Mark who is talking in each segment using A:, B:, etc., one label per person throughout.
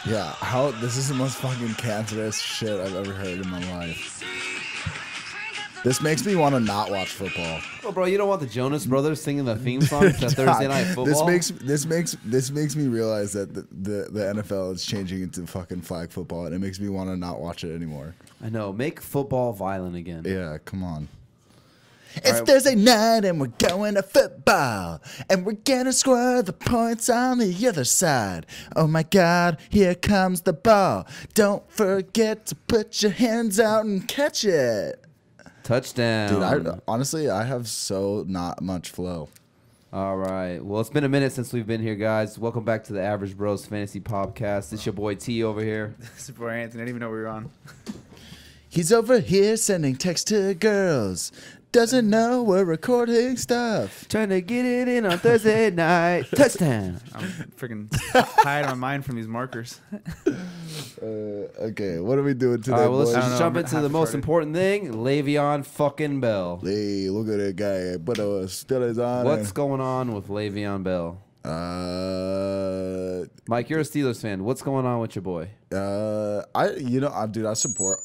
A: Yeah, how this is the most fucking cancerous shit I've ever heard in my life. This makes me want to not watch football.
B: Oh, bro, you don't want the Jonas Brothers singing the theme song to Thursday Night Football?
A: This makes me realize that the NFL is changing into fucking flag football, and it makes me want to not watch it anymore.
B: I know. Make football violent again.
A: Yeah, come on. It's Thursday night and we're going to football, and we're gonna score the points on the other side. Oh my God, here comes the ball. Don't forget to put your hands out and catch it.
B: Touchdown.
A: Dude, honestly, I have so not much flow.
B: All right. Well, it's been a minute since we've been here, guys. Welcome back to the Average Bros Fantasy Podcast. It's your boy T over here.
C: This is boy Anthony. I didn't even know we were on.
A: He's over here sending texts to girls. Doesn't know we're recording stuff.
B: Trying to get it in on Thursday night. Touchdown.
C: I'm freaking hiding my mind from these markers.
A: Okay, what are we doing today,
B: All right, well, let's
A: boys?
B: just jump into the most important thing. Le'Veon fucking Bell.
A: Hey, look at that guy. But still is on.
B: What's going on with Le'Veon Bell? Mike, you're a Steelers fan. What's going on with your boy?
A: Dude, I support.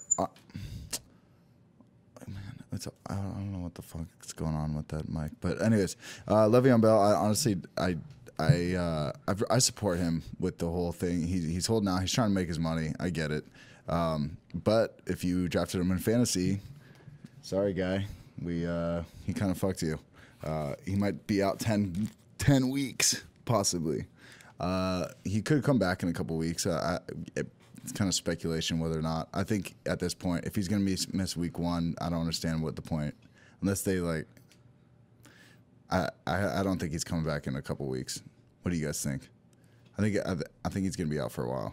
A: I don't know what the fuck is going on with that mic, but anyways, Le'Veon Bell. I support him with the whole thing. He's holding out. He's trying to make his money. I get it. But if you drafted him in fantasy, sorry guy, he kind of fucked you. He might be out 10 weeks possibly. He could come back in a couple weeks. It's kind of speculation whether or not. I think at this point, if he's going to miss week 1, I don't understand what the point. Unless they like, I don't think he's coming back in a couple weeks. What do you guys think? I think he's going to be out for a while.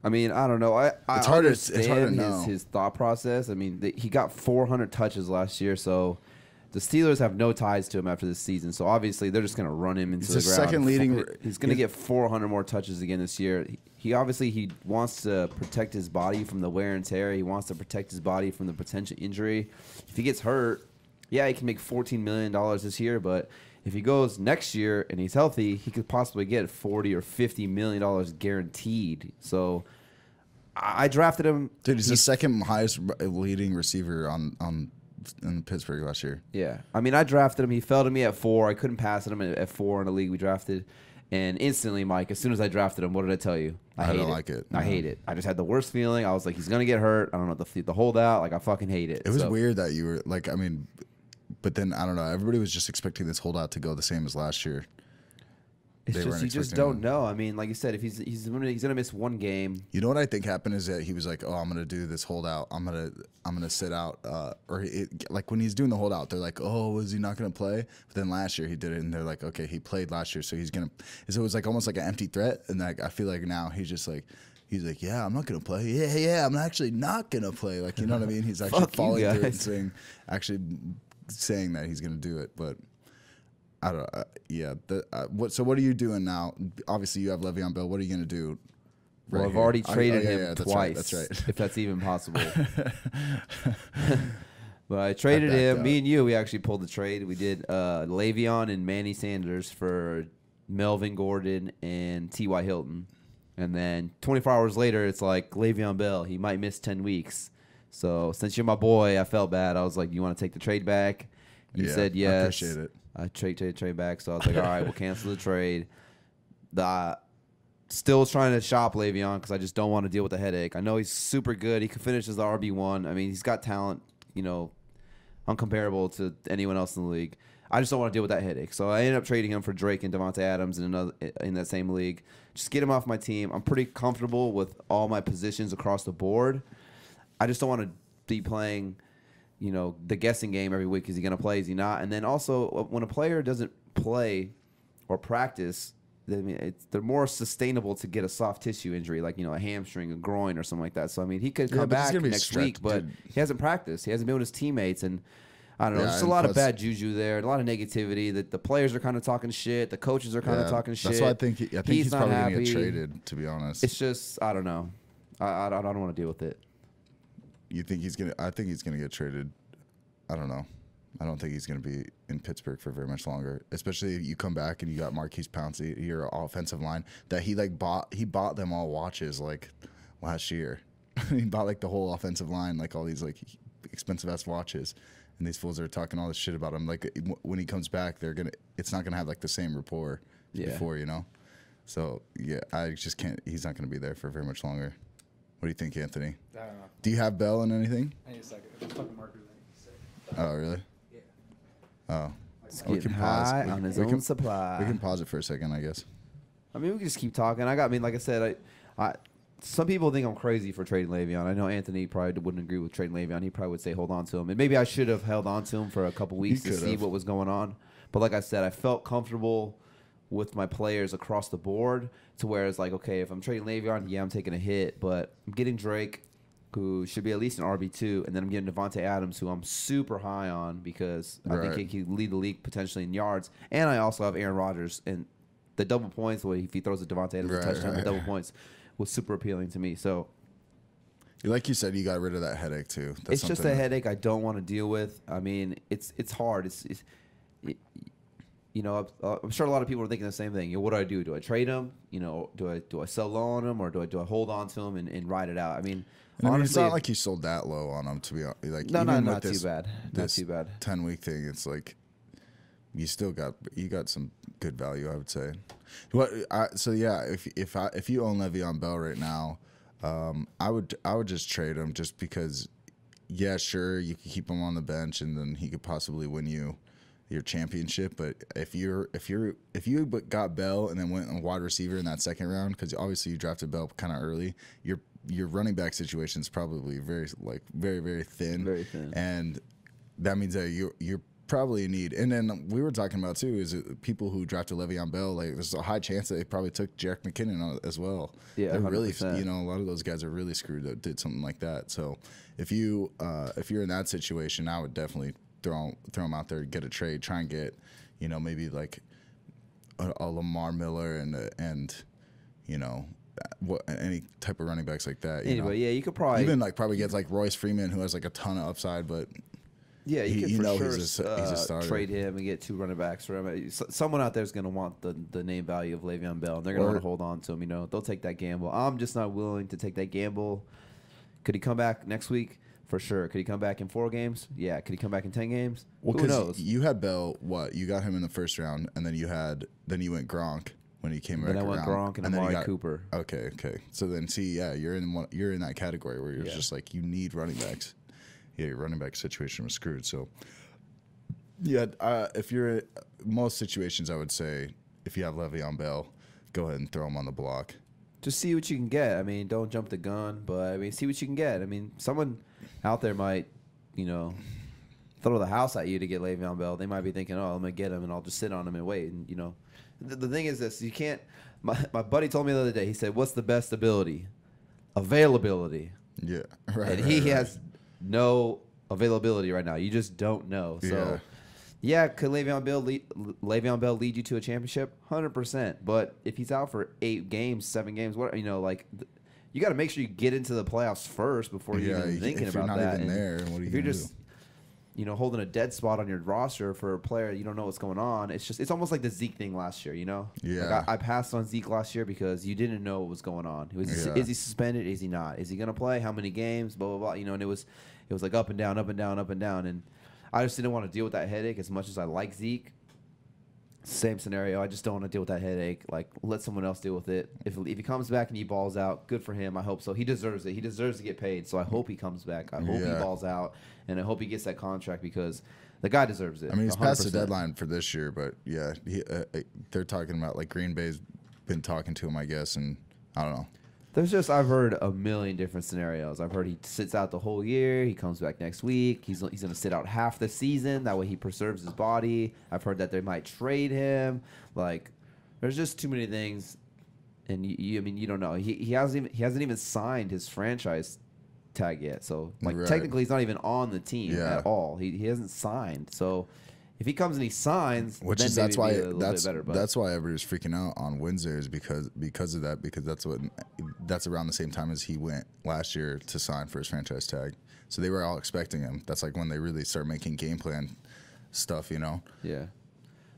B: I mean, I don't know.
A: It's hard to know
B: his thought process. I mean, he got 400 touches last year, so the Steelers have no ties to him after this season. So obviously, they're just going to run him into the ground. He's going to get 400 more touches again this year. He wants to protect his body from the wear and tear. He wants to protect his body from the potential injury. If he gets hurt, yeah, he can make $14 million this year, but if he goes next year and he's healthy, he could possibly get $40 or $50 million guaranteed. So I drafted him.
A: Dude, he's the second highest leading receiver in Pittsburgh last year.
B: Yeah. I mean, I drafted him. He fell to me at 4. I couldn't pass him at 4 in the league we drafted. And instantly, Mike, as soon as I drafted him, what did I tell you?
A: I don't like it.
B: I hate it. I just had the worst feeling. I was like, he's going to get hurt. I don't know, the holdout. Like, I fucking hate it.
A: It was weird that you were like, I mean, but then, I don't know. Everybody was just expecting this holdout to go the same as last year.
B: It's just, you just don't know. I mean, like you said, if he's gonna miss one game.
A: You know what I think happened is that he was like, "Oh, I'm gonna do this holdout. I'm gonna sit out." Like when he's doing the holdout, they're like, "Oh, is he not gonna play?" But then last year he did it, and they're like, "Okay, he played last year, so he's gonna." So it was like almost like an empty threat, and like I feel like now he's like, "Yeah, I'm not gonna play. Yeah, I'm actually not gonna play." Like, you know what I mean? He's actually following through and saying that he's gonna do it, but. I don't. So what are you doing now? Obviously, you have Le'Veon Bell. What are you going to do?
B: Well, I've already traded him
A: twice.
B: That's right.
A: If
B: that's even possible. But I traded him. Me and you, we actually pulled the trade. We did Le'Veon and Manny Sanders for Melvin Gordon and T.Y. Hilton. And then 24 hours later, it's like Le'Veon Bell. He might miss 10 weeks. So since you're my boy, I felt bad. I was like, you want to take the trade back? You said yes.
A: I appreciate it.
B: I trade back, so I was like, all right, we'll cancel the trade. Still trying to shop Le'Veon because I just don't want to deal with the headache. I know he's super good. He can finish as the RB1. I mean, he's got talent, uncomparable to anyone else in the league. I just don't want to deal with that headache. So I ended up trading him for Drake and Devontae Adams in that same league. Just get him off my team. I'm pretty comfortable with all my positions across the board. I just don't want to be playing the guessing game every week. Is he going to play? Is he not? And then also, when a player doesn't play or practice, they're more sustainable to get a soft tissue injury, like a hamstring, a groin, or something like that. So I mean, he could come back next week, but he hasn't practiced. He hasn't been with his teammates, and I don't know. There's a lot of bad juju there, a lot of negativity. That the players are kind of talking shit, the coaches are kind of talking shit.
A: That's why I think he's probably going to get traded. To be honest,
B: it's just I don't know. I don't want to deal with it.
A: You think he's gonna? I think he's gonna get traded. I don't know. I don't think he's going to be in Pittsburgh for very much longer. Especially if you come back and you got Marquise Pouncey, your offensive line that he bought them all watches like last year. He bought like the whole offensive line, like all these like expensive ass watches, and these fools are talking all this shit about him. Like when he comes back, it's not gonna have like the same rapport as before, you know. So yeah, I just can't. He's not gonna be there for very much longer. What do you think, Anthony?
C: I don't know.
A: Do you have Bell in anything?
C: I need a second. There's fucking markers.
A: Oh really?
C: Yeah.
A: Oh.
B: It's
A: We
B: getting
A: can pause.
B: high
A: We-
B: on his
A: we
B: own
A: can-
B: supply.
A: We can pause it for a second, I guess.
B: I mean, we can just keep talking. Like I said, some people think I'm crazy for trading Leveon. I know Anthony probably wouldn't agree with trading Leveon. He probably would say hold on to him. And maybe I should have held on to him for a couple weeks to see
A: could've.
B: what was going on. But like I said, I felt comfortable with my players across the board to where it's like, okay, if I'm trading Leveon, yeah, I'm taking a hit. But I'm getting Drake, who should be at least an RB2. And then I'm getting Devontae Adams, who I'm super high on because I think he could lead the league potentially in yards. And I also have Aaron Rodgers. And the double points, if he throws a Devontae Adams a touchdown, the double points was super appealing to me. So,
A: like you said, you got rid of that headache too.
B: it's just a headache I don't want to deal with. I mean, it's hard. You know, I'm sure a lot of people are thinking the same thing. You know, what do I do? Do I trade him? You know, do I sell low on him, or do I hold on to him and ride it out? I mean, honestly,
A: it's not like you sold that low on him. To be honest, like
B: no,
A: even
B: not
A: with
B: too bad. Not too bad.
A: 10-week thing, it's like you got some good value, I would say. So yeah, if you own Le'Veon Bell right now, I would just trade him just because. Yeah, sure, you could keep him on the bench and then he could possibly win you your championship. But if you got Bell and then went on wide receiver in that second round, because obviously you drafted Bell kind of early, your running back situation is probably very very thin.
B: Very thin.
A: And that means that you're probably in need. And then we were talking about too is people who drafted Le'Veon Bell, like there's a high chance that they probably took Jerick McKinnon as well.
B: Yeah,
A: they're really,
B: 100%.
A: a lot of those guys are really screwed that did something like that. So if you're in that situation, I would definitely throw them out there, get a trade, try and get, maybe like a Lamar Miller and any type of running backs like that.
B: Anyway, yeah, you could probably
A: even probably get like Royce Freeman, who has like a ton of upside, but
B: yeah, you
A: you
B: could
A: know
B: for sure
A: he's a starter.
B: trade him and get 2 running backs for him. Someone out there is going to want the name value of Le'Veon Bell, and they're going to want to hold on to him. They'll take that gamble. I'm just not willing to take that gamble. Could he come back next week? For sure. Could he come back in 4 games? Yeah. Could he come back in 10 games?
A: Well,
B: who knows?
A: You had Bell. What you got him in the first round, and then you went Gronk when he came back.
B: Then I went
A: around.
B: Gronk and
A: then you
B: Amari
A: got-
B: Cooper.
A: Okay. So then, you're in that category where you're just like you need running backs. Yeah, your running back situation was screwed. So, yeah, if you're most situations, I would say if you have Le'Veon Bell, go ahead and throw him on the block.
B: Just see what you can get. I mean, don't jump the gun, but I mean, see what you can get. I mean, someone out there might, throw the house at you to get Le'Veon Bell. They might be thinking, oh, I'm gonna get him and I'll just sit on him and wait. And the thing is this: you can't. My buddy told me the other day. He said, "What's the best ability? Availability."
A: Yeah, right.
B: And he has no availability right now. You just don't know. So. Yeah, could Le'Veon Bell lead you to a championship? 100%. But if he's out for 8 games, 7 games, you got to make sure you get into the playoffs first before you're even thinking
A: if
B: about
A: you're not
B: that.
A: even
B: And
A: there, what are you
B: if you're
A: gonna
B: just, holding a dead spot on your roster for a player, you don't know what's going on. It's almost like the Zeke thing last year.
A: Yeah.
B: Like I passed on Zeke last year because you didn't know what was going on. Is he suspended? Is he not? Is he gonna play? How many games? Blah blah blah. And it was like up and down, up and down, up and down, and I just didn't want to deal with that headache as much as I like Zeke. Same scenario. I just don't want to deal with that headache. Like, let someone else deal with it. If he comes back and he balls out, good for him. I hope so. He deserves it. He deserves to get paid. So I hope he comes back. I hope he balls out, and I hope he gets that contract because the guy deserves it.
A: I mean, he's
B: 100%.
A: past the deadline for this year, but yeah, they're talking about like Green Bay's been talking to him, I guess, and I don't know.
B: I've heard a million different scenarios. I've heard he sits out the whole year. He comes back next week. He's going to sit out half the season. That way he preserves his body. I've heard that they might trade him. Like, there's just too many things. And you don't know. He hasn't even signed his franchise tag yet. So technically he's not even on the team at all. He hasn't signed. So if he comes and he signs, that's why
A: everybody's freaking out on Wednesday is because of that, because that's around the same time as he went last year to sign for his franchise tag. So they were all expecting him. That's like when they really start making game plan stuff, you know.
B: Yeah.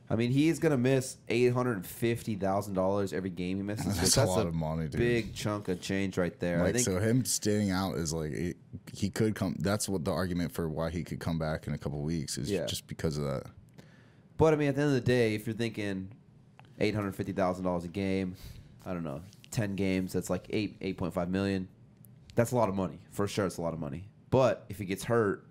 B: I mean, he's gonna miss $850,000 every game he misses.
A: That's a lot of money, dude.
B: Big chunk of change right there.
A: Like,
B: I think
A: so him staying out is like he could come. That's what the argument for why he could come back in a couple weeks is just because of that.
B: But I mean, at the end of the day, if you're thinking $850,000 a game, I don't know, 10 games, that's like 8.5 million. That's a lot of money. For sure, it's a lot of money. But if he gets hurt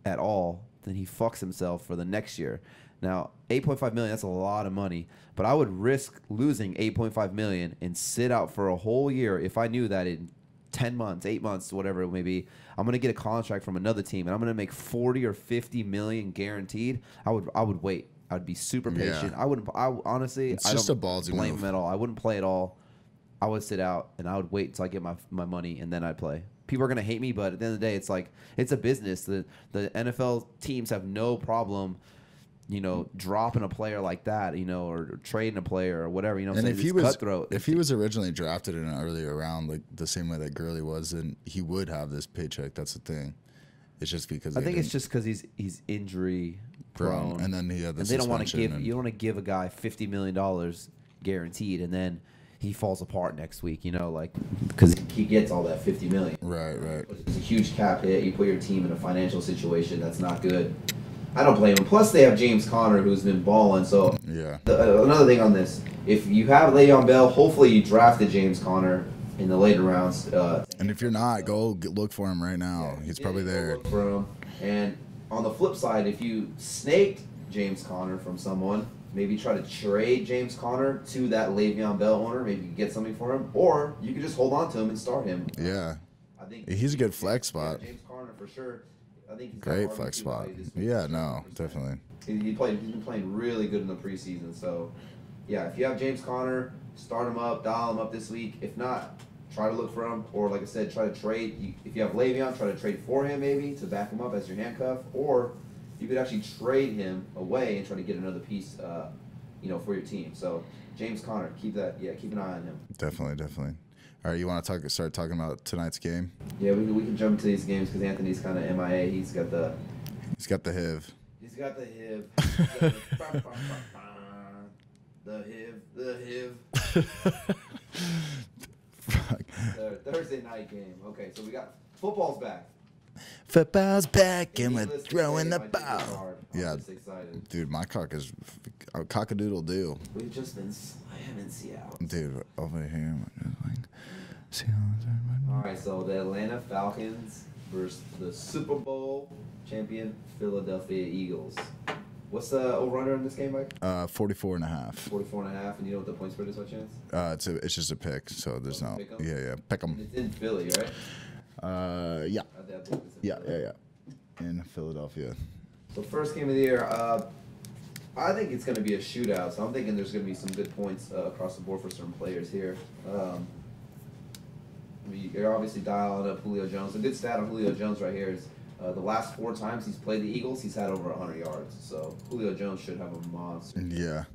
B: at all, then he fucks himself for the next year. Now, 8.5 million, that's a lot of money. But I would risk losing 8.5 million and sit out for a whole year if I knew that in 10 months, 8 months, whatever it may be, I'm going to get a contract from another team and I'm going to make 40 or 50 million guaranteed. I would wait. I would be super patient.
A: Yeah.
B: I wouldn't. Honestly,
A: It's
B: I
A: just
B: don't
A: a ballsy
B: blame
A: move.
B: him at all. I wouldn't play at all. I would sit out and I would wait until I get my money and then I'd play. People are gonna hate me, but at the end of the day, it's like it's a business. The NFL teams have no problem, dropping a player like that, or trading a player or whatever.
A: And if he was
B: cutthroat.
A: if he was originally drafted in an earlier round, like the same way that Gurley was, then he would have this paycheck. That's the thing. It's just because
B: I think it's just because he's injury prone,
A: and then he had the
B: and they don't want to
A: suspension
B: you don't want to give a guy $50 million guaranteed, and then he falls apart next week, because he gets all that $50 million.
A: Right.
B: It's a huge cap hit. You put your team in a financial situation that's not good. I don't blame him. Plus, they have James Conner, who's been balling. So,
A: Yeah.
B: Another thing on this: if you have Le'Veon Bell, hopefully you drafted James Conner in the later rounds.
A: And if you're not, go look for him right now. He's probably there.
B: Look for him. And on the flip side, if you snaked James Conner from someone, maybe try to trade James Conner to that Le'Veon Bell owner. Maybe you can get something for him, or you could just hold on to him and start him.
A: Yeah.
B: I think
A: He's a good flex spot.
B: James Conner for sure. I think he's got
A: Great
B: RB2
A: flex spot.
B: value this week.
A: Yeah, no, definitely.
B: He's been playing really good in the preseason. So, yeah, if you have James Conner, start him up, dial him up this week. If not, try to look for him, or like I said, try to trade. If you have Le'Veon, try to trade for him maybe to back him up as your handcuff, or you could actually trade him away and try to get another piece, for your team. So James Conner, keep an eye on him.
A: Definitely. All right, you want to start talking about tonight's game?
B: Yeah, we can jump into these games because Anthony's kind of MIA. He's got the
A: HIV.
B: He's got the HIV. The HIV. Thursday night game. Okay, so we got football's back.
A: Football's back and we're
B: Needless to
A: throwing
B: say,
A: the
B: my dick is
A: ball.
B: hard. I'm
A: Yeah,
B: just excited.
A: dude, my cock is a cock-a-doodle-doo.
B: We've just been slamming Seattle.
A: Dude, over here,
B: All right, so the Atlanta Falcons versus the Super Bowl champion Philadelphia Eagles. What's the over/under in this game, Mike?
A: 44.5.
B: 44.5, and you know what the point spread is by chance?
A: It's just a pick, so there's no.
B: Pick 'em?
A: Yeah, pick 'em.
B: It's in Philly, right?
A: Yeah.
B: I think it's in
A: Yeah.
B: Philly.
A: In Philadelphia.
B: So first game of the year, I think it's going to be a shootout. So I'm thinking there's going to be some good points across the board for certain players here. You're obviously dialing up Julio Jones. A good stat on Julio Jones right here is the last 4 times he's played the Eagles, he's had over 100 yards. So Julio Jones should have a monster.
A: Yeah.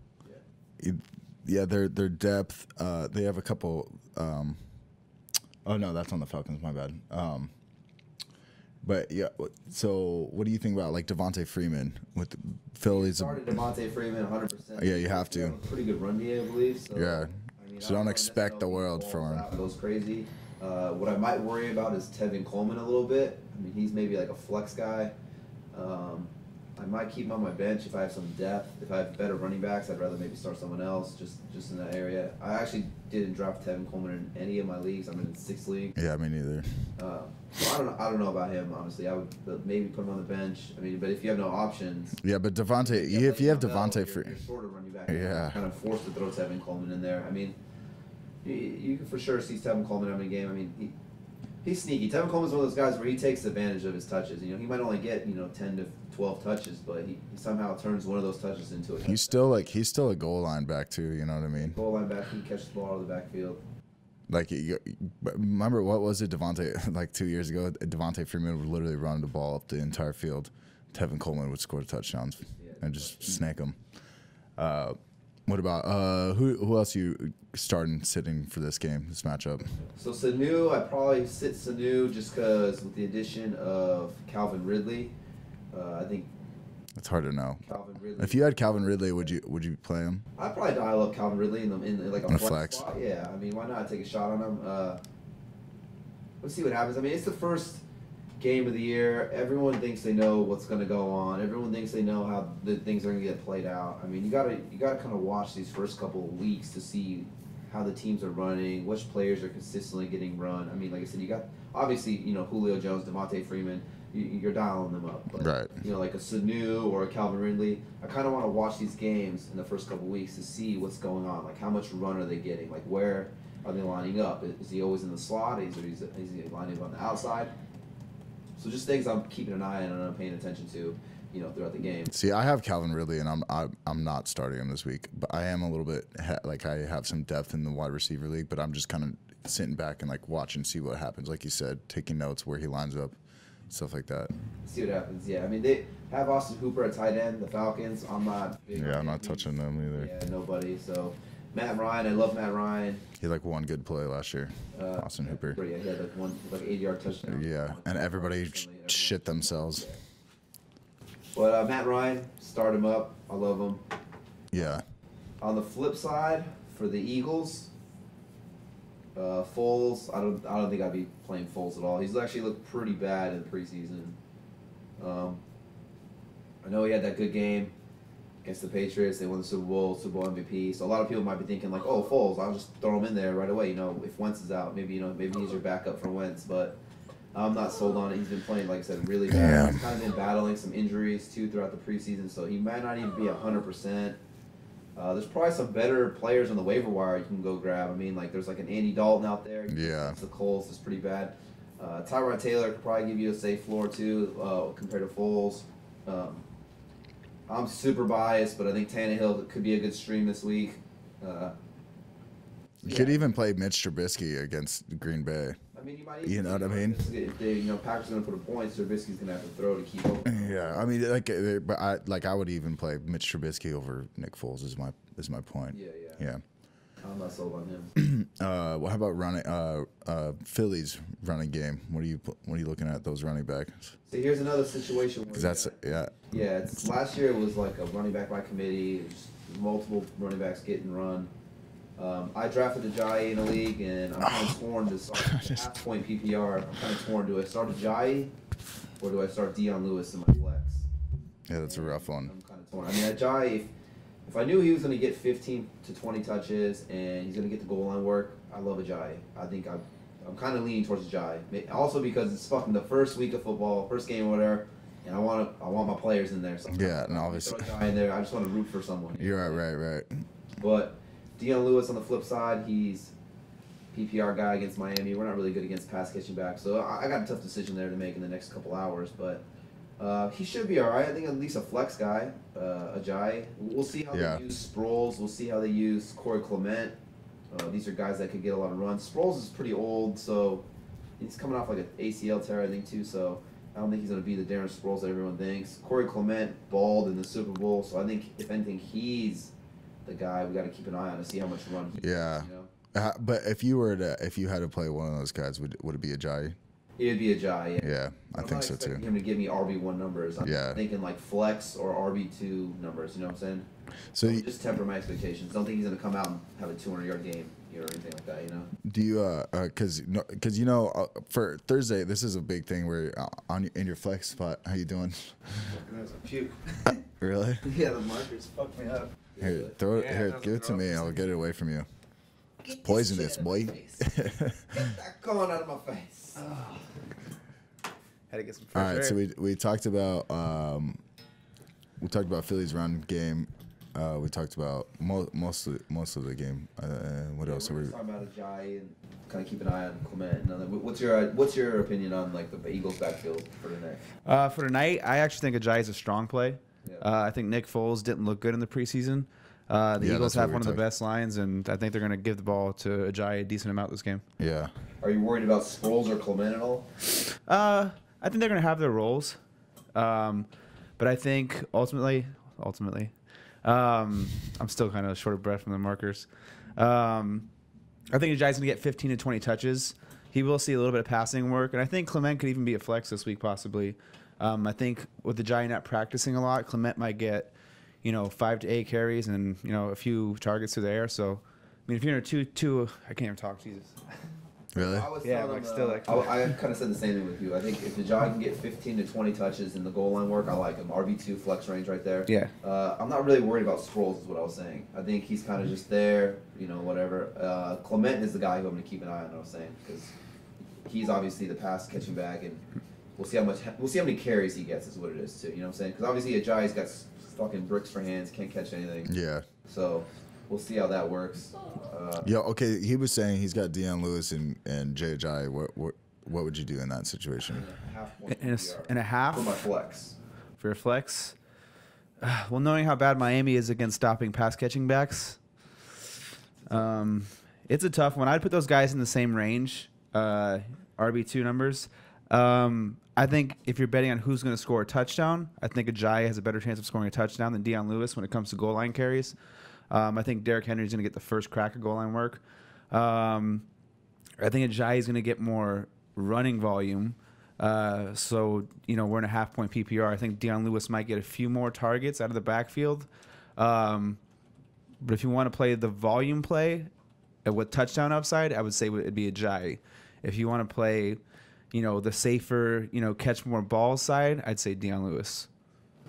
A: Yeah, their depth. They have a couple. Oh no, that's on the Falcons. My bad. But yeah. So what do you think about like Devontae Freeman with Phillies?
B: Started Devontae Freeman 100%.
A: Yeah, you have to.
B: Pretty good run D, I believe. So,
A: Yeah. So don't
B: know
A: expect the
B: necessarily
A: world
B: balls
A: from him.
B: out and goes crazy. What I might worry about is Tevin Coleman a little bit. I mean, he's maybe like a flex guy. I might keep him on my bench if I have some depth. If I have better running backs, I'd rather maybe start someone else just in that area. I actually didn't draft Tevin Coleman in any of my leagues. I'm in 6th league.
A: Yeah, me neither.
B: So I don't know about him, honestly. I would maybe put him on the bench. I mean, but if you have no options.
A: Yeah, but Devontae, if you have Devontae
B: You're
A: Freeman,
B: short of running back.
A: Yeah.
B: You're kind of forced to throw Tevin Coleman in there. I mean, you can for sure see Tevin Coleman having a game. I mean, he's sneaky. Tevin Coleman's one of those guys where he takes advantage of his touches. He might only get 10 to 12 touches, but he somehow turns one of those touches into a
A: he's still a goal line back too. You know what I mean?
B: goal line back. He catches the ball out of the backfield.
A: Like, remember what was it, Devontae? Like 2 years ago, Devontae Freeman would literally run the ball up the entire field. Tevin Coleman would score touchdowns and just snake them. What about who else you sitting for this game, this matchup?
B: So Sanu, I probably sit Sanu just because with the addition of Calvin Ridley, I think
A: It's hard to know.
B: Calvin Ridley.
A: If you had Calvin Ridley, would you play him?
B: I'd probably dial up Calvin Ridley in like a
A: In a
B: flex
A: flex.
B: spot. Yeah, I mean, why not take a shot on him? Let's see what happens. I mean, it's the first game of the year. Everyone thinks they know what's going to go on. Everyone thinks they know how the things are going to get played out. I mean, you gotta kind of watch these first couple of weeks to see how the teams are running, which players are consistently getting run. I mean, like I said, you got obviously Julio Jones, Devontae Freeman. You're dialing them up, but
A: Right.
B: Like a Sanu or a Calvin Ridley. I kind of want to watch these games in the first couple of weeks to see what's going on. Like, how much run are they getting? Like, where are they lining up? Is he always in the slot? Is he lining up on the outside? So just things I'm keeping an eye on and I'm paying attention to, throughout the game.
A: See, I have Calvin Ridley, and I'm not starting him this week. But I am a little bit like I have some depth in the wide receiver league, but I'm just kind of sitting back and like watching, see what happens. Like you said, taking notes where he lines up, stuff like that.
B: See what happens. Yeah, I mean they have Austin Hooper at tight end. The Falcons. I'm not. Big
A: Yeah, I'm not touching them either.
B: Yeah, nobody. So Matt Ryan. I love Matt Ryan.
A: He had like one good play last year. Austin Hooper.
B: Yeah, he had like 80-yard touchdown.
A: Yeah, and everybody shit themselves.
B: But Matt Ryan, start him up. I love him.
A: Yeah.
B: On the flip side, for the Eagles, Foles. I don't think I'd be playing Foles at all. He's actually looked pretty bad in the preseason. I know he had that good game against the Patriots. They won the Super Bowl MVP. So a lot of people might be thinking like, oh, Foles, I'll just throw him in there right away. If Wentz is out, maybe he's your backup for Wentz. But I'm not sold on it. He's been playing, like I said, really bad.
A: Yeah.
B: He's kind of been battling some injuries too throughout the preseason, so he might not even be 100%. There's probably some better players on the waiver wire you can go grab. I mean, like there's like an Andy Dalton out there.
A: Yeah.
B: The Colts is pretty bad. Tyrod Taylor could probably give you a safe floor too compared to Foles. I'm super biased, but I think Tannehill could be a good stream this week.
A: You could even play Mitch Trubisky against Green Bay.
B: I mean, you might.
A: You know what I mean?
B: If they, Packers are going to put a point, Trubisky's going to have to throw to keep up.
A: Yeah, I mean, but I would even play Mitch Trubisky over Nick Foles. Is my point.
B: Yeah. I'm not sold on him.
A: Well, how about running? Phillies running game. What are you looking at those running backs?
B: So here's another situation.
A: Because that's
B: Yeah, it's last year it was like a running back by committee, just multiple running backs getting run. I drafted Ajayi in a league, and I'm kind of torn to start half-point PPR. I'm kind of torn. Do I start Ajayi, or do I start Dion Lewis in my flex?
A: Yeah, that's a rough one.
B: I'm kind of torn. I mean, Ajayi, if I knew he was going to get 15 to 20 touches and he's going to get the goal line work, I love Ajayi. I think I'm kind of leaning towards Ajayi. Also because it's fucking the first week of football, first game or whatever, and I want my players in there. So
A: Yeah, and obviously
B: throw Ajayi in there. I just want to root for someone.
A: You're right.
B: But Dion Lewis on the flip side, he's PPR guy against Miami. We're not really good against pass catching back, so I got a tough decision there to make in the next couple hours. But he should be all right. I think at least a flex guy, Ajayi. We'll see how they use Sproles. We'll see how they use Corey Clement. These are guys that could get a lot of runs. Sproles is pretty old, so he's coming off like an ACL tear, I think, too. So I don't think he's going to be the Darren Sproles that everyone thinks. Corey Clement balled in the Super Bowl, so I think if anything, he's the guy we got to keep an eye on to see how much run he gets,
A: But if you had to play one of those guys, would it be Ajayi?
B: It would be Ajayi.
A: Yeah, I think so too.
B: I'm not expecting him to give me RB1 numbers. I'm thinking like flex or RB2 numbers. You know what I'm saying?
A: So
B: just temper my expectations. Don't think he's going to come out and have a 200-yard game or anything like that.
A: Do you because for Thursday this is a big thing where in your flex spot, how you doing?
B: Puke.
A: Really?
C: Yeah, the markers fucked me up.
A: Here, give it to me. I'll get it away from you. It's poisonous, boy.
B: Get that going out of my face.
C: Had to get some
A: All
C: fresh
A: right,
C: air.
A: so we talked about Philly's run game. We talked about most of the game. What else?
B: We're talking about Ajayi and kind of keep an eye on Clement. And what's your opinion on like the Eagles backfield for tonight?
C: For tonight, I actually think Ajayi is a strong play.
B: Yeah.
C: I think Nick Foles didn't look good in the preseason. The Eagles have one of the best lines, and I think they're going to give the ball to Ajayi a decent amount this game.
A: Yeah.
B: Are you worried about Sproles or Clement at all?
C: I think they're going to have their roles, but I think ultimately, I'm still kind of short of breath from the markers. I think Ajayi's going to get 15 to 20 touches. He will see a little bit of passing work, and I think Clement could even be a flex this week possibly. I think with the Giant not practicing a lot, Clement might get, 5 to 8 carries and, a few targets through the air. So, I mean, if you're in a 2-2, I can't even talk, Jesus.
A: Really?
C: Yeah, like still like.
B: I kind of said the same thing with you. I think if the Giant can get 15 to 20 touches in the goal line work, I like him. RB2 flex range right there.
C: Yeah.
B: I'm not really worried about Sproles, is what I was saying. I think he's kind of just there, whatever. Clement is the guy who I'm going to keep an eye on, I was saying, because he's obviously the pass catching back, and we'll see how many carries he gets, is what it is, too. You know what I'm saying? Because obviously Ajayi's got fucking bricks for hands, can't catch anything.
A: Yeah.
B: So we'll see how that works.
A: Yeah, okay. He was saying he's got Deion Lewis and Jay Ajayi. What would you do in that situation?
C: In a half?
B: For my flex.
C: For your flex? Well, knowing how bad Miami is against stopping pass catching backs, it's a tough one. I'd put those guys in the same range, RB2 numbers. I think if you're betting on who's going to score a touchdown, I think Ajayi has a better chance of scoring a touchdown than Deion Lewis when it comes to goal line carries. I think Derrick Henry's going to get the first crack at goal line work. I think Ajayi's going to get more running volume. So, we're in a half-point PPR. I think Deion Lewis might get a few more targets out of the backfield. But if you want to play the volume play with touchdown upside, I would say it'd be Ajayi. If you want to play, the safer, catch more balls side, I'd say Deion Lewis.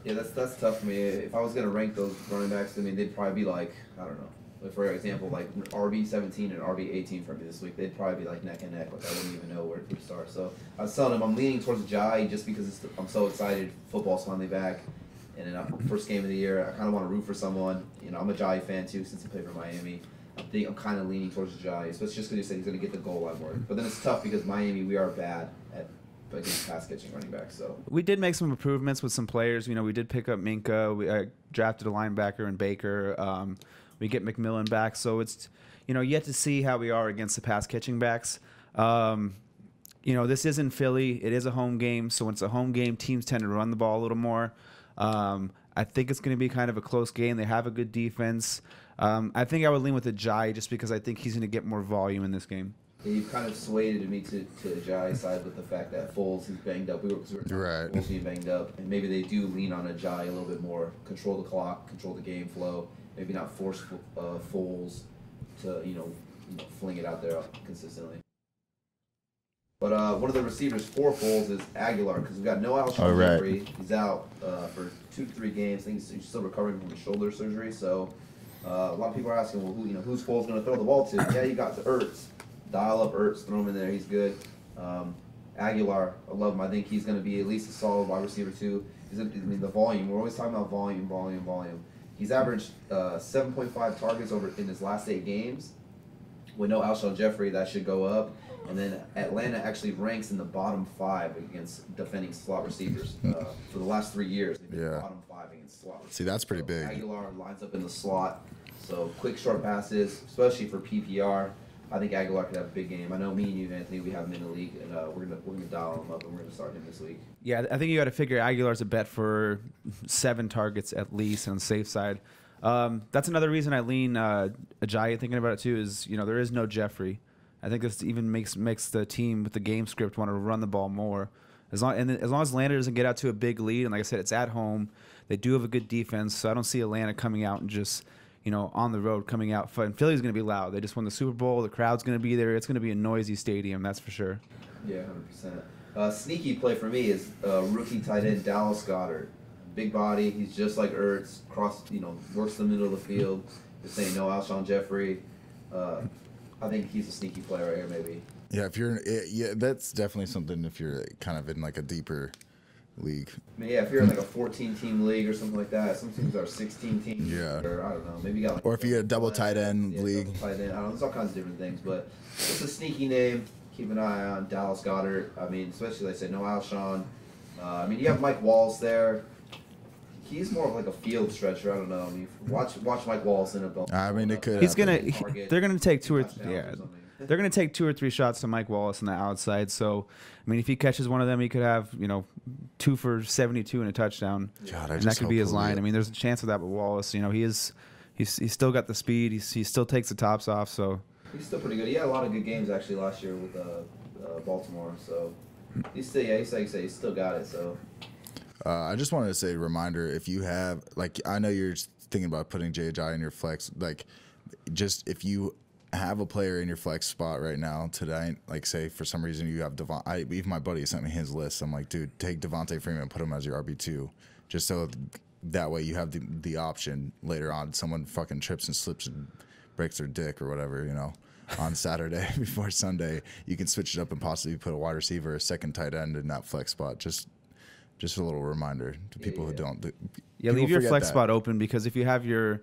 B: Yeah, that's tough for me. If I was going to rank those running backs, I mean, they'd probably be like, I don't know. Like for example, like RB17 and RB18 for me this week, they'd probably be like neck and neck. Like I wouldn't even know where to start. So I was telling him I'm leaning towards Ajayi just because I'm so excited. Football's finally back. And then first game of the year, I kind of want to root for someone. I'm a Ajayi fan too since he played for Miami. I'm kind of leaning towards Ajayi, especially just because he said he's going to get the goal line work. But then it's tough because Miami, we are bad against pass catching running backs. So
C: we did make some improvements with some players. We did pick up Minka. We drafted a linebacker in Baker. We get McMillan back. So it's yet to see how we are against the pass catching backs. This isn't Philly. It is a home game. So when it's a home game, teams tend to run the ball a little more. I think it's going to be kind of a close game. They have a good defense. I think I would lean with Ajayi just because I think he's going to get more volume in this game.
B: Yeah, you've kind of swayed me to Ajayi's side with the fact that Foles is banged up. We were
A: right.
B: Foles being banged up, and maybe they do lean on Ajayi a little bit more, control the clock, control the game flow, maybe not force Foles to fling it out there consistently. But one of the receivers for Foles is Aguilar because we've got no Alshon Jeffrey. He's out for 2 to 3 games. I think he's still recovering from his shoulder surgery. So a lot of people are asking, well, who's Foles going to throw the ball to? Yeah, you got to Ertz. Dial up Ertz, throw him in there. He's good. Aguilar, I love him. I think he's going to be at least a solid wide receiver too. The volume. We're always talking about volume. He's averaged 7.5 targets in his last 8 games. With no Alshon Jeffrey, that should go up. And then Atlanta actually ranks in the bottom 5 against defending slot receivers for the last 3 years. They've been bottom 5 against slot receivers.
A: See, that's pretty big.
B: Aguilar lines up in the slot, so quick, short passes, especially for PPR. I think Aguilar could have a big game. I know me and you, Anthony, we have him in the league, and we're gonna dial him up, and we're gonna start him this week.
C: Yeah, I think you got to figure Aguilar's a bet for 7 targets at least on the safe side. That's another reason I lean Ajayi. Thinking about it too is there is no Jeffrey. I think this even makes the team with the game script want to run the ball more. As long as Atlanta doesn't get out to a big lead, and like I said, it's at home. They do have a good defense, so I don't see Atlanta coming out and just on the road coming out. And Philly's going to be loud. They just won the Super Bowl. The crowd's going to be there. It's going to be a noisy stadium, that's for sure.
B: Yeah, 100%. Sneaky play for me is rookie tight end Dallas Goedert. Big body. He's just like Ertz. Works the middle of the field. Just saying no Alshon Jeffrey. I think he's a sneaky player right here, maybe.
A: Yeah, that's definitely something if you're kind of in like a deeper league.
B: I mean, yeah, if you're in like a 14-team league or something like that, some teams are 16 teams.
A: Yeah.
B: Or I don't know, maybe you got like.
A: Or if you get a double tight end league.
B: Double tight end. I don't know. There's all kinds of different things, but it's a sneaky name. Keep an eye on Dallas Goedert. I mean, especially like I said, no Alshon. You have Mike Wallace there. He's more of like a field stretcher. I don't know. I mean, watch Mike Wallace in a belt.
A: I mean, it could.
C: They're gonna take 2 or 3. Yeah. They're going to take 2 or 3 shots to Mike Wallace on the outside. So, I mean, if he catches one of them, he could have, 2 for 72 and a touchdown.
A: God,
C: and that could be his line. I mean, there's a chance of that with Wallace. He's still got the speed. He still takes the tops off. So
B: he's still pretty good. He had a lot of good games actually last year with Baltimore. So he's still, he's still got it. So
A: I just wanted to say, reminder, if you have, like, I know you're thinking about putting JJ in your flex, like, just if you have a player in your flex spot right now today, like, say for some reason you have even my buddy sent me his list. I'm like, dude, take Devontae Freeman and put him as your RB2, just so that way you have the option later on. Someone fucking trips and slips and breaks their dick or whatever, you know, on Saturday before Sunday, you can switch it up and possibly put a wide receiver, a second tight end in that flex spot. Just a little reminder to people who don't.
C: Yeah, leave your flex spot open, because if you have your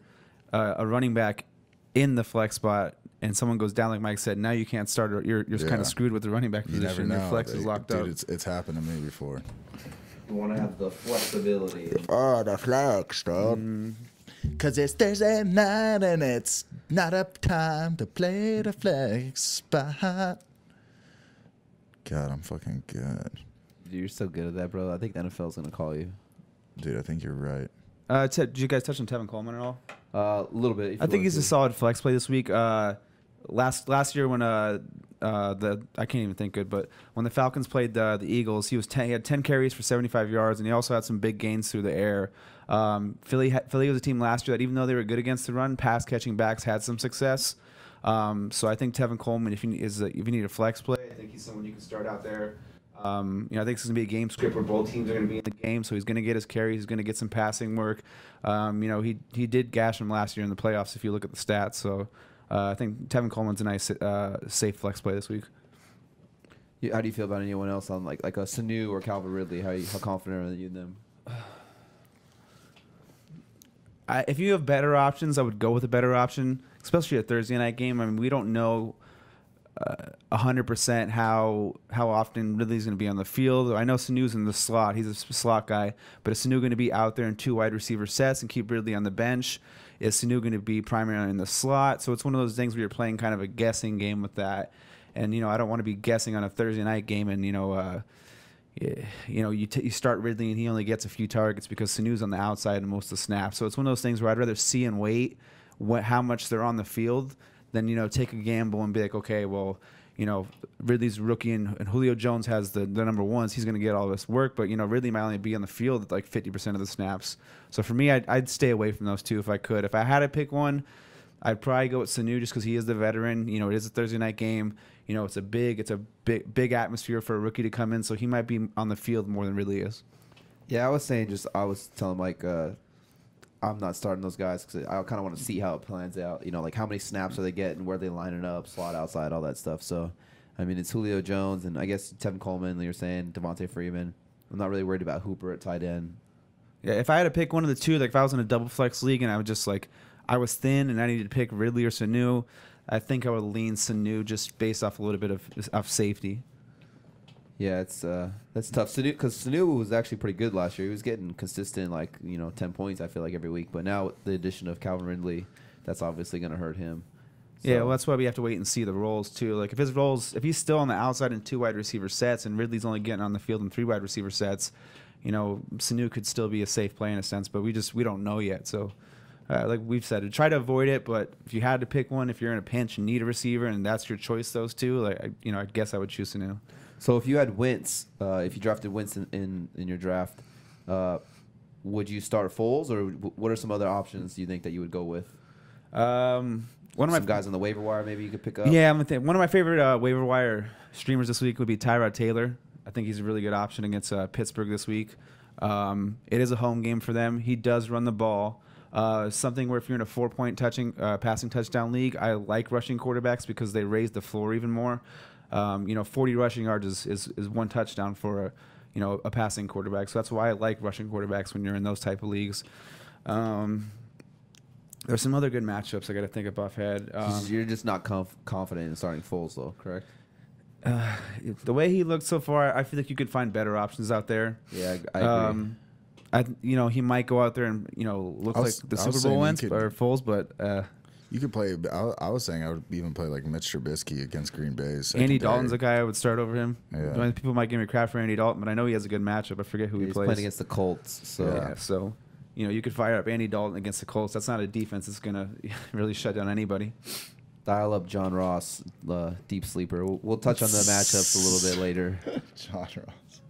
C: a running back in the flex spot and someone goes down, like Mike said, now you can't start. You're kind of screwed with the running back position.
A: You never know.
C: Your flex is locked up.
A: It's happened to me before.
B: You want to have the flexibility.
A: Oh, the flex, dog. Because it's Thursday night and it's not up time to play the flex spot. God, I'm fucking good.
B: Dude, you're so good at that, bro. I think the NFL's going to call you.
A: Dude, I think you're right.
C: Did you guys touch on Tevin Coleman at all?
B: A little bit.
C: I think he's a solid flex play this week. Last year when I can't even think good, but when the Falcons played the Eagles, he had 10 carries for 75 yards, and he also had some big gains through the air. Philly was a team last year that, even though they were good against the run, pass catching backs had some success. So I think Tevin Coleman, if you need a flex play, I think he's someone you can start out there. I think this is going to be a game script where both teams are going to be in the game, so he's going to get his carries, he's going to get some passing work. He did gash him last year in the playoffs if you look at the stats. So I think Tevin Coleman's a nice, safe flex play this week.
B: How do you feel about anyone else on like a Sanu or Calvin Ridley? How confident are you in them?
C: If you have better options, I would go with a better option, especially a Thursday night game. I mean, we don't know 100% how often Ridley's going to be on the field. I know Sanu's in the slot. He's a slot guy. But is Sanu going to be out there in 2 wide receiver sets and keep Ridley on the bench? Is Sanu going to be primarily in the slot? So it's one of those things where you're playing kind of a guessing game with that. And, I don't want to be guessing on a Thursday night game and, you start Ridley and he only gets a few targets because Sanu's on the outside and most of the snaps. So it's one of those things where I'd rather see and wait how much they're on the field than, take a gamble and be like, okay, well, Ridley's rookie and Julio Jones has the number ones. He's going to get all this work, but, Ridley might only be on the field at like 50% of the snaps. So for me, I'd stay away from those two if I could. If I had to pick one, I'd probably go with Sanu just because he is the veteran. It is a Thursday night game. It's a big atmosphere for a rookie to come in, so he might be on the field more than Ridley is.
B: Yeah, I was telling Mike, I'm not starting those guys because I kind of want to see how it plans out. Like how many snaps are they getting, where they lining up, slot outside, all that stuff. So, I mean, it's Julio Jones and I guess Tevin Coleman, like you're saying, Devontae Freeman. I'm not really worried about Hooper at tight end.
C: Yeah, if I had to pick one of the two, like if I was in a double flex league and I was thin and I needed to pick Ridley or Sanu, I think I would lean Sanu just based off a little bit of safety.
B: Yeah, that's tough. Because Sanu was actually pretty good last year. He was getting consistent, 10 points, I feel like, every week. But now with the addition of Calvin Ridley, that's obviously going to hurt him. So.
C: Yeah, well, that's why we have to wait and see the roles, too. Like, if he's still on the outside in 2 wide receiver sets and Ridley's only getting on the field in 3 wide receiver sets, Sanu could still be a safe play in a sense, but we don't know yet. So, like we've said, try to avoid it. But if you had to pick one, if you're in a pinch and need a receiver and that's your choice, those two, I guess I would choose Sanu.
B: So if you had Wentz, if you drafted Wentz in your draft, would you start Foles, or what are some other options you think that you would go with? One of my guys on the waiver wire maybe you could pick up.
C: Yeah, one of my favorite waiver wire streamers this week would be Tyrod Taylor. I think he's a really good option against Pittsburgh this week. It is a home game for them. He does run the ball. Something where if you're in a 4-point passing touchdown league, I like rushing quarterbacks because they raise the floor even more. 40 rushing yards is 1 touchdown for a passing quarterback. So that's why I like rushing quarterbacks when you're in those type of leagues. There's some other good matchups I got to think of offhand.
B: You're just not confident in starting Foles, though, correct?
C: The way he looked so far, I feel like you could find better options out there.
B: Yeah, I agree.
C: He might go out there and look like the Super Bowl wins or Foles, but
A: you could play. I was saying I would even play like Mitch Trubisky against Green Bay.
C: Andy Dalton's a guy I would start over him.
A: Yeah.
C: People might give me crap for Andy Dalton, but I know he has a good matchup. I forget who he
B: he's
C: plays.
B: Playing against the Colts. So
C: yeah, so you could fire up Andy Dalton against the Colts. That's not a defense that's gonna really shut down anybody.
B: Dial up John Ross, deep sleeper. We'll touch on the matchups a little bit later.
A: John Ross.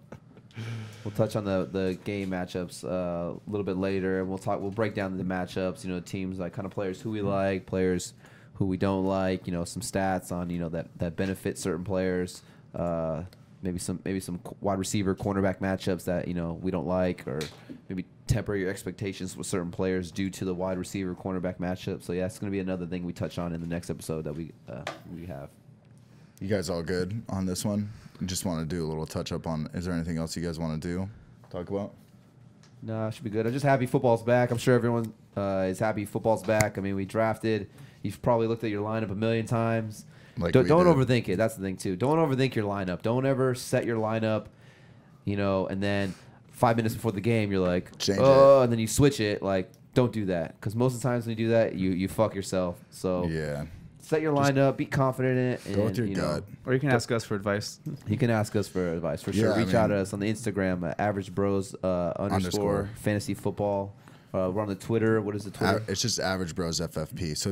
B: We'll touch on the game matchups a little bit later, and we'll break down the matchups. Teams like kind of players who we like, players who we don't like. Some stats on that benefit certain players. Maybe some wide receiver cornerback matchups that we don't like, or maybe temper your expectations with certain players due to the wide receiver cornerback matchup. So yeah, it's going to be another thing we touch on in the next episode that we have.
A: You guys all good on this one? Just want to do a little touch up on. Is there anything else you guys want to talk about?
B: No, it should be good. I'm just happy football's back. I'm sure everyone is happy football's back. I mean, we drafted. You've probably looked at your lineup a million times. Don't overthink it. That's the thing too. Don't overthink your lineup. Don't ever set your lineup, and then 5 minutes before the game you're like,
A: change it,
B: and then you switch it. Like, don't do that, because most of the times when you do that, you fuck yourself. So
A: yeah.
B: Set your lineup. Be confident in it.
A: Go with your gut.
C: Or you can ask us for advice.
B: You can ask us for advice for sure. Reach out to us on the Instagram at @AverageBros _ fantasy football. We're on the Twitter. What is the Twitter?
A: It's just Average Bros FFP. So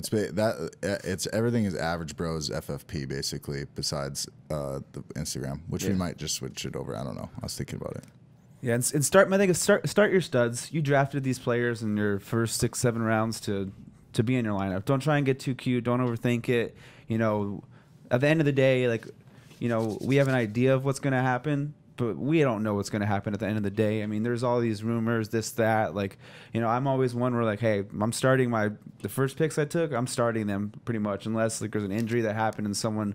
A: it's everything is Average Bros FFP basically. Besides the Instagram, which we might just switch it over. I don't know. I was thinking about it.
C: Yeah, and start your studs. You drafted these players in your first 6-7 rounds to be in your lineup. Don't try and get too cute. Don't overthink it. At the end of the day, we have an idea of what's going to happen, but we don't know what's going to happen at the end of the day. I mean, there's all these rumors, this, that. I'm always one where hey, I'm starting the first picks I took. I'm starting them pretty much, unless there's an injury that happened and someone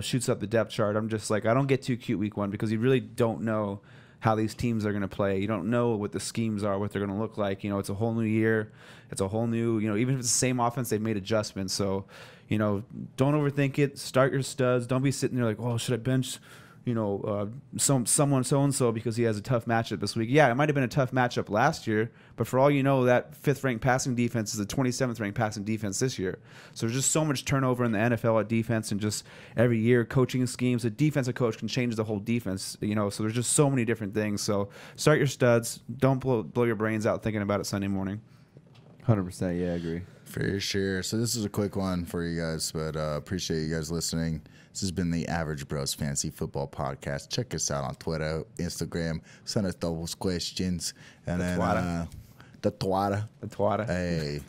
C: shoots up the depth chart. I'm just I don't get too cute week one, because you really don't know how these teams are going to play. You don't know what the schemes are, what they're going to look like. It's a whole new year. It's a whole new, even if it's the same offense, they've made adjustments. So, don't overthink it. Start your studs. Don't be sitting there like, oh, should I bench, someone so-and-so because he has a tough matchup this week. Yeah, it might have been a tough matchup last year, but for all you know, that 5th-ranked passing defense is the 27th-ranked passing defense this year. So there's just so much turnover in the NFL at defense, and just every year coaching schemes. A defensive coach can change the whole defense, so there's just so many different things. So start your studs. Don't blow your brains out thinking about it Sunday morning.
B: 100%. Yeah, I agree.
A: For sure. So this is a quick one for you guys, but appreciate you guys listening. This has been the Average Bros Fantasy Football Podcast. Check us out on Twitter, Instagram. Send us those questions. And the twata.
C: The twata.
A: Hey.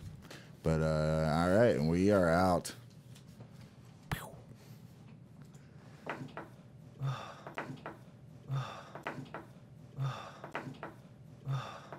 A: But all right, we are out.